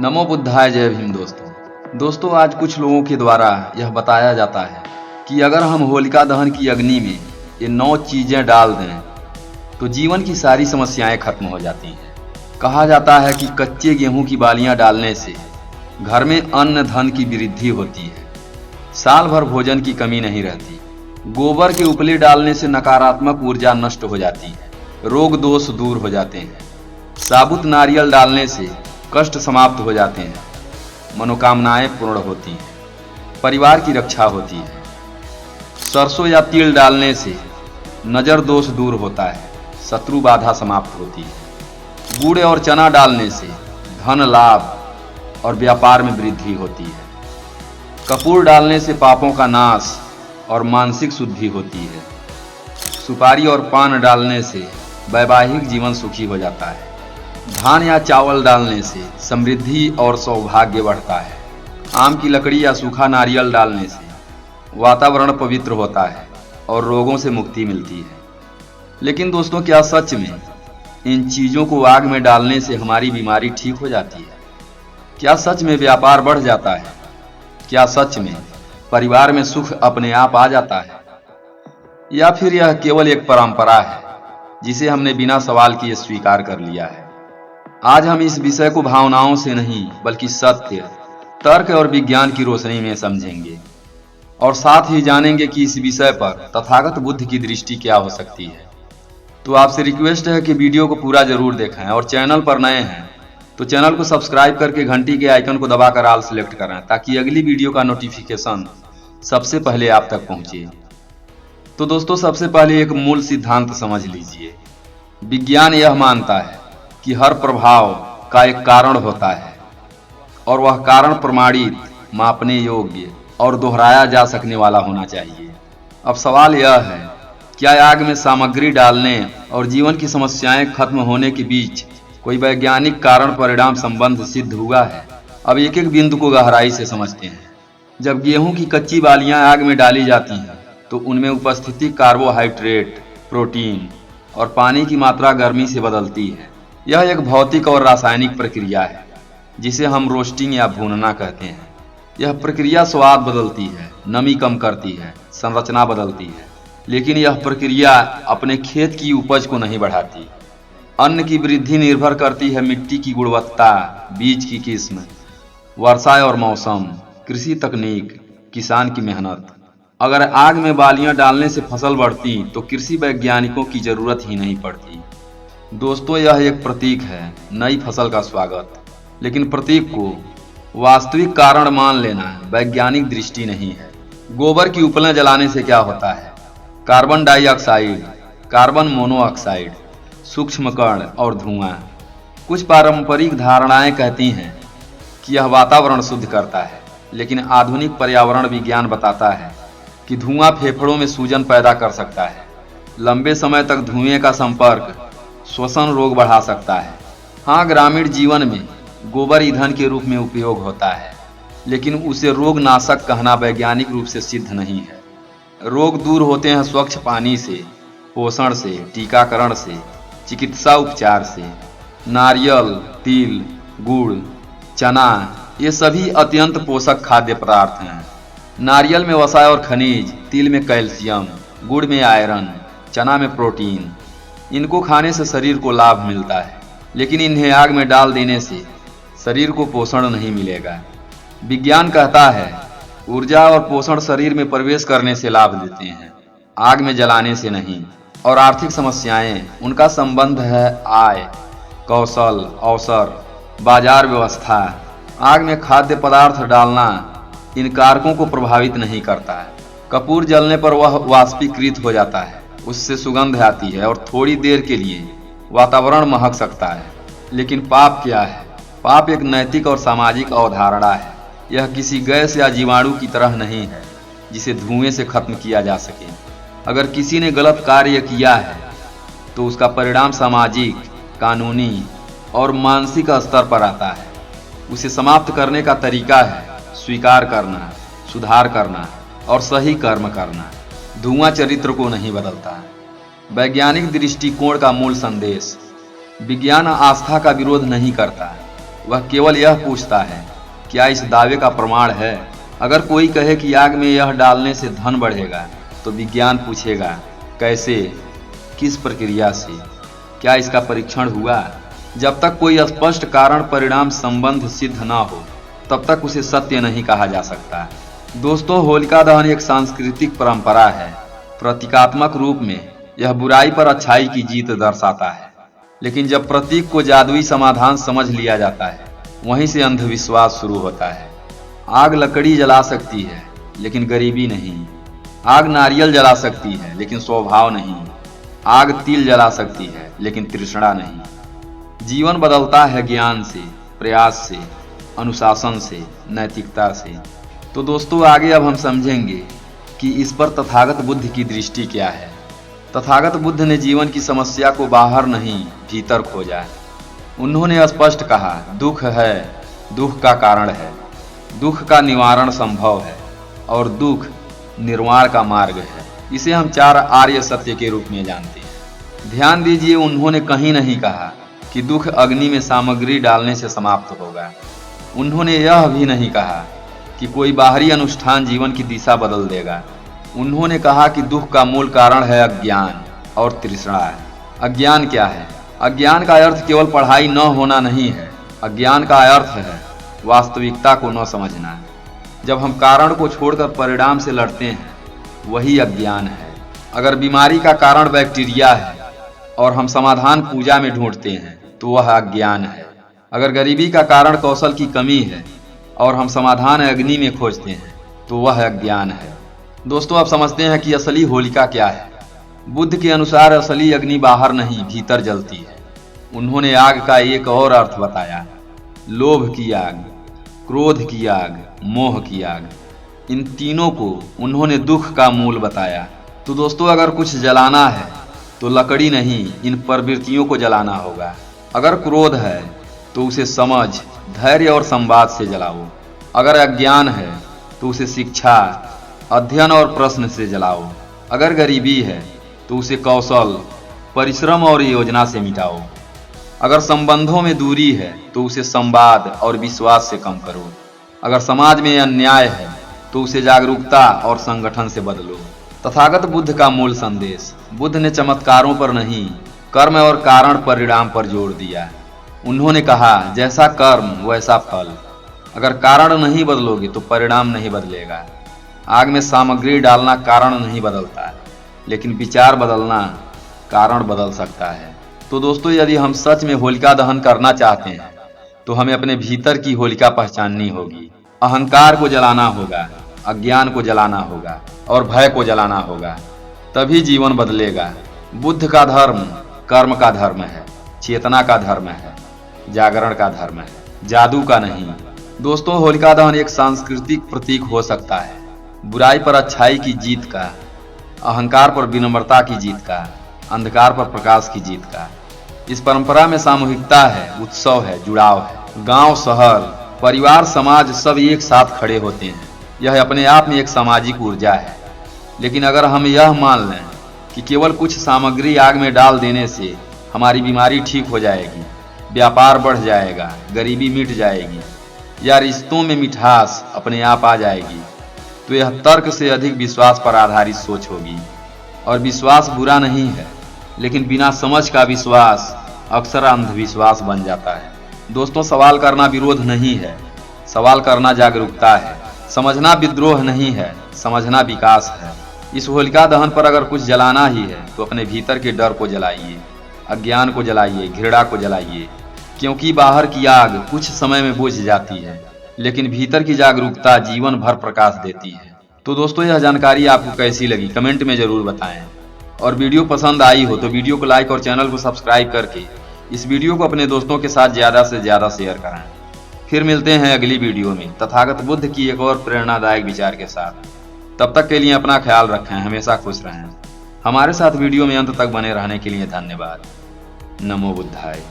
नमो बुद्धाय जय भीम। दोस्तों आज कुछ लोगों के द्वारा यह बताया जाता है कि अगर हम होलिका दहन की अग्नि में ये 9 चीज़ें डाल दें तो जीवन की सारी समस्याएं खत्म हो जाती हैं। कहा जाता है कि कच्चे गेहूं की बालियां डालने से घर में अन्न धन की वृद्धि होती है, साल भर भोजन की कमी नहीं रहती। गोबर के उपले डालने से नकारात्मक ऊर्जा नष्ट हो जाती है, रोग दोष दूर हो जाते हैं। साबुत नारियल डालने से कष्ट समाप्त हो जाते हैं, मनोकामनाएं पूर्ण होती हैं, परिवार की रक्षा होती है। सरसों या तिल डालने से नज़र दोष दूर होता है, शत्रु बाधा समाप्त होती है। गुड़ और चना डालने से धन लाभ और व्यापार में वृद्धि होती है। कपूर डालने से पापों का नाश और मानसिक शुद्धि होती है। सुपारी और पान डालने से वैवाहिक जीवन सुखी हो जाता है। धान या चावल डालने से समृद्धि और सौभाग्य बढ़ता है। आम की लकड़ी या सूखा नारियल डालने से वातावरण पवित्र होता है और रोगों से मुक्ति मिलती है। लेकिन दोस्तों, क्या सच में इन चीज़ों को आग में डालने से हमारी बीमारी ठीक हो जाती है? क्या सच में व्यापार बढ़ जाता है? क्या सच में परिवार में सुख अपने आप आ जाता है? या फिर यह केवल एक परंपरा है जिसे हमने बिना सवाल किए स्वीकार कर लिया है? आज हम इस विषय को भावनाओं से नहीं बल्कि सत्य, तर्क और विज्ञान की रोशनी में समझेंगे और साथ ही जानेंगे कि इस विषय पर तथागत बुद्ध की दृष्टि क्या हो सकती है। तो आपसे रिक्वेस्ट है कि वीडियो को पूरा जरूर देखें और चैनल पर नए हैं तो चैनल को सब्सक्राइब करके घंटी के आइकन को दबाकर ऑल सेलेक्ट करें ताकि अगली वीडियो का नोटिफिकेशन सबसे पहले आप तक पहुंचे। तो दोस्तों, सबसे पहले एक मूल सिद्धांत समझ लीजिए। विज्ञान यह मानता है कि हर प्रभाव का एक कारण होता है और वह कारण प्रमाणित, मापने योग्य और दोहराया जा सकने वाला होना चाहिए। अब सवाल यह है, क्या आग में सामग्री डालने और जीवन की समस्याएं खत्म होने के बीच कोई वैज्ञानिक कारण परिणाम संबंध सिद्ध हुआ है? अब एक एक बिंदु को गहराई से समझते हैं। जब गेहूं की कच्ची बालियां आग में डाली जाती हैं तो उनमें उपस्थित कार्बोहाइड्रेट, प्रोटीन और पानी की मात्रा गर्मी से बदलती है। यह एक भौतिक और रासायनिक प्रक्रिया है जिसे हम रोस्टिंग या भूनना कहते हैं। यह प्रक्रिया स्वाद बदलती है, नमी कम करती है, संरचना बदलती है, लेकिन यह प्रक्रिया अपने खेत की उपज को नहीं बढ़ाती। अन्न की वृद्धि निर्भर करती है मिट्टी की गुणवत्ता, बीज की किस्म, वर्षा और मौसम, कृषि तकनीक, किसान की मेहनत। अगर आग में बालियां डालने से फसल बढ़ती तो कृषि वैज्ञानिकों की जरूरत ही नहीं पड़ती। दोस्तों, यह एक प्रतीक है, नई फसल का स्वागत। लेकिन प्रतीक को वास्तविक कारण मान लेना वैज्ञानिक दृष्टि नहीं है। गोबर की उपलें जलाने से क्या होता है? कार्बन डाइऑक्साइड, कार्बन मोनोऑक्साइड, सूक्ष्म कण और धुआं। कुछ पारंपरिक धारणाएं कहती हैं कि यह वातावरण शुद्ध करता है, लेकिन आधुनिक पर्यावरण विज्ञान बताता है कि धुआं फेफड़ों में सूजन पैदा कर सकता है। लंबे समय तक धुएं का संपर्क श्वसन रोग बढ़ा सकता है। हाँ, ग्रामीण जीवन में गोबर ईंधन के रूप में उपयोग होता है, लेकिन उसे रोगनाशक कहना वैज्ञानिक रूप से सिद्ध नहीं है। रोग दूर होते हैं स्वच्छ पानी से, पोषण से, टीकाकरण से, चिकित्सा उपचार से। नारियल, तिल, गुड़, चना ये सभी अत्यंत पोषक खाद्य पदार्थ हैं। नारियल में वसा और खनिज, तिल में कैल्शियम, गुड़ में आयरन, चना में प्रोटीन। इनको खाने से शरीर को लाभ मिलता है, लेकिन इन्हें आग में डाल देने से शरीर को पोषण नहीं मिलेगा। विज्ञान कहता है ऊर्जा और पोषण शरीर में प्रवेश करने से लाभ देते हैं, आग में जलाने से नहीं। और आर्थिक समस्याएं, उनका संबंध है आय, कौशल, अवसर, बाजार व्यवस्था। आग में खाद्य पदार्थ डालना इन कारकों को प्रभावित नहीं करता है। कपूर जलने पर वह वाष्पीकृत हो जाता है, उससे सुगंध आती है और थोड़ी देर के लिए वातावरण महक सकता है। लेकिन पाप क्या है? पाप एक नैतिक और सामाजिक अवधारणा है। यह किसी गैस या जीवाणु की तरह नहीं है जिसे धुएं से खत्म किया जा सके। अगर किसी ने गलत कार्य किया है तो उसका परिणाम सामाजिक, कानूनी और मानसिक स्तर पर आता है। उसे समाप्त करने का तरीका है स्वीकार करना, सुधार करना और सही कर्म करना। धुआं चरित्र को नहीं बदलता। वैज्ञानिक दृष्टिकोण का मूल संदेश: विज्ञान आस्था का विरोध नहीं करता, वह केवल यह पूछता है, क्या इस दावे का प्रमाण है? अगर कोई कहे कि आग में यह डालने से धन बढ़ेगा, तो विज्ञान पूछेगा, कैसे, किस प्रक्रिया से, क्या इसका परीक्षण हुआ? जब तक कोई स्पष्ट कारण परिणाम संबंध सिद्ध न हो, तब तक उसे सत्य नहीं कहा जा सकता। दोस्तों, होलिका दहन एक सांस्कृतिक परंपरा है। प्रतीकात्मक रूप में यह बुराई पर अच्छाई की जीत दर्शाता है, लेकिन जब प्रतीक को जादुई समाधान समझ लिया जाता है, वहीं से अंधविश्वास शुरू होता है। आग लकड़ी जला सकती है, लेकिन गरीबी नहीं। आग नारियल जला सकती है, लेकिन स्वभाव नहीं। आग तिल जला सकती है, लेकिन तृष्णा नहीं। जीवन बदलता है ज्ञान से, प्रयास से, अनुशासन से, नैतिकता से। तो दोस्तों, आगे अब हम समझेंगे कि इस पर तथागत बुद्ध की दृष्टि क्या है। तथागत बुद्ध ने जीवन की समस्या को बाहर नहीं, भीतर खोजा। उन्होंने स्पष्ट कहा, दुख है, दुख का कारण है, दुख का निवारण संभव है, और दुख निर्वाण का मार्ग है। इसे हम 4 आर्य सत्य के रूप में जानते हैं। ध्यान दीजिए, उन्होंने कहीं नहीं कहा कि दुख अग्नि में सामग्री डालने से समाप्त होगा। उन्होंने यह भी नहीं कहा कि कोई बाहरी अनुष्ठान जीवन की दिशा बदल देगा। उन्होंने कहा कि दुख का मूल कारण है अज्ञान और तृष्णा है। अज्ञान क्या है? अज्ञान का अर्थ केवल पढ़ाई न होना नहीं है। अज्ञान का अर्थ है वास्तविकता को न समझना। जब हम कारण को छोड़कर परिणाम से लड़ते हैं, वही अज्ञान है। अगर बीमारी का कारण बैक्टीरिया है और हम समाधान पूजा में ढूंढते हैं, तो वह अज्ञान है। अगर गरीबी का कारण कौशल की कमी है और हम समाधान अग्नि में खोजते हैं, तो वह अज्ञान है। दोस्तों, अब समझते हैं कि असली होलिका क्या है। बुद्ध के अनुसार असली अग्नि बाहर नहीं, भीतर जलती है। उन्होंने आग का एक और अर्थ बताया, लोभ की आग, क्रोध की आग, मोह की आग। इन तीनों को उन्होंने दुख का मूल बताया। तो दोस्तों, अगर कुछ जलाना है तो लकड़ी नहीं, इन प्रवृत्तियों को जलाना होगा। अगर क्रोध है तो उसे समझ, धैर्य और संवाद से जलाओ। अगर अज्ञान है तो उसे शिक्षा, अध्ययन और प्रश्न से जलाओ। अगर गरीबी है तो उसे कौशल, परिश्रम और योजना से मिटाओ। अगर संबंधों में दूरी है तो उसे संवाद और विश्वास से कम करो। अगर समाज में अन्याय है तो उसे जागरूकता और संगठन से बदलो। तथागत बुद्ध का मूल संदेश। बुद्ध ने चमत्कारों पर नहीं, कर्म और कारण परिणाम पर जोर दिया। उन्होंने कहा, जैसा कर्म वैसा फल। अगर कारण नहीं बदलोगे तो परिणाम नहीं बदलेगा। आग में सामग्री डालना कारण नहीं बदलता, लेकिन विचार बदलना कारण बदल सकता है। तो दोस्तों, यदि हम सच में होलिका दहन करना चाहते हैं, तो हमें अपने भीतर की होलिका पहचाननी होगी। अहंकार को जलाना होगा, अज्ञान को जलाना होगा और भय को जलाना होगा। तभी जीवन बदलेगा। बुद्ध का धर्म कर्म का धर्म है, चेतना का धर्म है, जागरण का धर्म है, जादू का नहीं। दोस्तों, होलिका दहन एक सांस्कृतिक प्रतीक हो सकता है, बुराई पर अच्छाई की जीत का, अहंकार पर विनम्रता की जीत का, अंधकार पर प्रकाश की जीत का। इस परंपरा में सामूहिकता है, उत्सव है, जुड़ाव है। गांव, शहर, परिवार, समाज सब एक साथ खड़े होते हैं। यह अपने आप में एक सामाजिक ऊर्जा है। लेकिन अगर हम यह मान लें कि केवल कुछ सामग्री आग में डाल देने से हमारी बीमारी ठीक हो जाएगी, व्यापार बढ़ जाएगा, गरीबी मिट जाएगी, या रिश्तों में मिठास अपने आप आ जाएगी, तो यह तर्क से अधिक विश्वास पर आधारित सोच होगी। और विश्वास बुरा नहीं है, लेकिन बिना समझ का विश्वास अक्सर अंधविश्वास बन जाता है। दोस्तों, सवाल करना विरोध नहीं है, सवाल करना जागरूकता है। समझना विद्रोह नहीं है, समझना विकास है। इस होलिका दहन पर अगर कुछ जलाना ही है, तो अपने भीतर के डर को जलाइए, अज्ञान को जलाइए, घृणा को जलाइए। क्योंकि बाहर की आग कुछ समय में बुझ जाती है, लेकिन भीतर की जागरूकता जीवन भर प्रकाश देती है। तो दोस्तों, यह जानकारी आपको कैसी लगी कमेंट में ज़रूर बताएं। और वीडियो पसंद आई हो तो वीडियो को लाइक और चैनल को सब्सक्राइब करके इस वीडियो को अपने दोस्तों के साथ ज़्यादा से ज़्यादा शेयर कराएं। फिर मिलते हैं अगली वीडियो में तथागत बुद्ध की एक और प्रेरणादायक विचार के साथ। तब तक के लिए अपना ख्याल रखें, हमेशा खुश रहें। हमारे साथ वीडियो में अंत तक बने रहने के लिए धन्यवाद। नमो बुद्धाय।